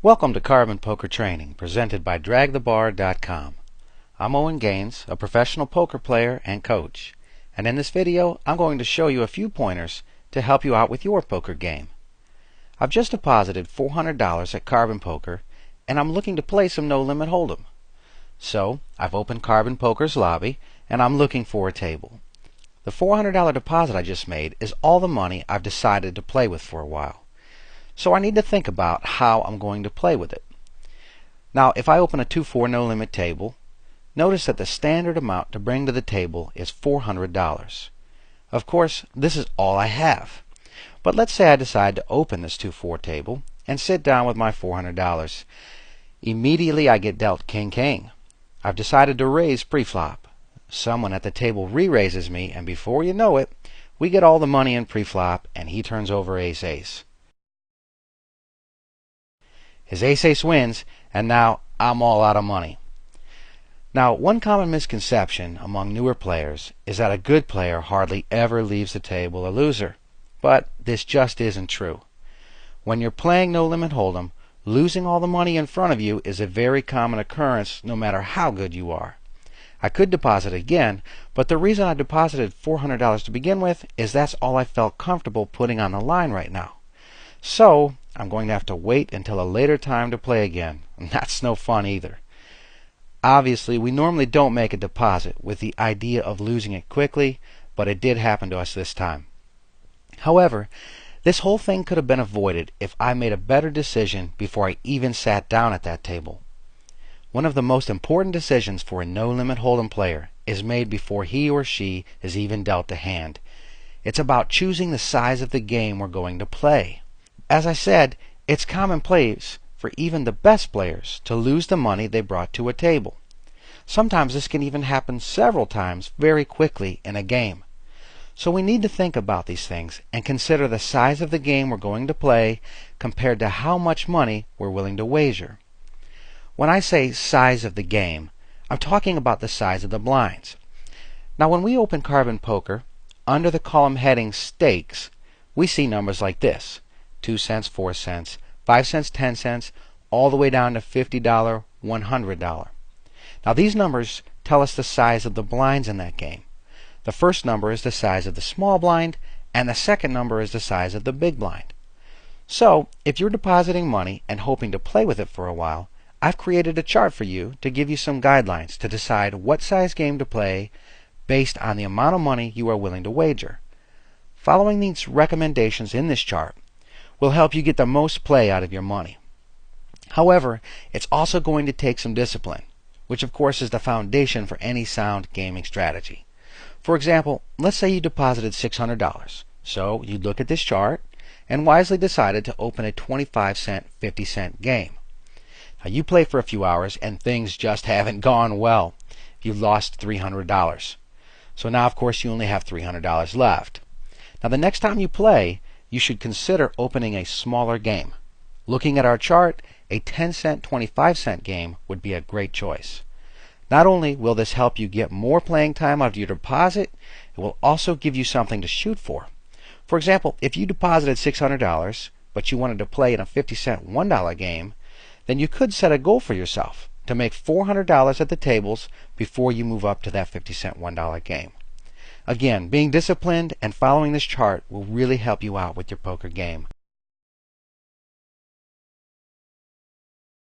Welcome to Carbon Poker Training, presented by DragTheBar.com. I'm Owen Gaines, a professional poker player and coach, and in this video I'm going to show you a few pointers to help you out with your poker game. I've just deposited $400 at Carbon Poker, and I'm looking to play some no-limit Holdem. So I've opened Carbon Poker's lobby, and I'm looking for a table. The $400 deposit I just made is all the money I've decided to play with for a while. So I need to think about how I'm going to play with it. Now, if I open a 2-4 no-limit table, notice that the standard amount to bring to the table is $400. Of course, this is all I have. But let's say I decide to open this 2-4 table and sit down with my $400. Immediately I get dealt king-king. I've decided to raise pre-flop. Someone at the table re-raises me, and before you know it, we get all the money in pre-flop, and he turns over ace-ace. His ace-ace wins, and now I'm all out of money. Now, one common misconception among newer players is that a good player hardly ever leaves the table a loser. But this just isn't true. When you're playing No Limit Hold'em, losing all the money in front of you is a very common occurrence no matter how good you are. I could deposit again, but the reason I deposited $400 to begin with is that's all I felt comfortable putting on the line right now. So I'm going to have to wait until a later time to play again, and that's no fun either. Obviously, we normally don't make a deposit with the idea of losing it quickly, but it did happen to us this time. However, this whole thing could have been avoided if I made a better decision before I even sat down at that table. One of the most important decisions for a no-limit Hold'em player is made before he or she is even dealt a hand. It's about choosing the size of the game we're going to play. As I said, it's commonplace for even the best players to lose the money they brought to a table. Sometimes this can even happen several times very quickly in a game. So we need to think about these things and consider the size of the game we're going to play compared to how much money we're willing to wager. When I say size of the game, I'm talking about the size of the blinds. Now, when we open Carbon Poker, under the column heading Stakes, we see numbers like this: 2 cents, 4 cents, 5 cents, 10 cents, all the way down to $50, $100. Now, these numbers tell us the size of the blinds in that game. The first number is the size of the small blind, and the second number is the size of the big blind. So, if you're depositing money and hoping to play with it for a while, I've created a chart for you to give you some guidelines to decide what size game to play based on the amount of money you are willing to wager. Following these recommendations in this chart will help you get the most play out of your money. However, it's also going to take some discipline, which of course is the foundation for any sound gaming strategy. For example, let's say you deposited $600. So you look at this chart and wisely decided to open a 25-cent, 50-cent game. Now, you play for a few hours and things just haven't gone well. You've lost $300. So now, of course, you only have $300 left. Now, the next time you play, you should consider opening a smaller game. Looking at our chart, a 10-cent, 25-cent game would be a great choice. Not only will this help you get more playing time out of your deposit, it will also give you something to shoot for. For example, if you deposited $600, but you wanted to play in a 50-cent $1 game, then you could set a goal for yourself to make $400 at the tables before you move up to that 50-cent $1 game. Again, being disciplined and following this chart will really help you out with your poker game.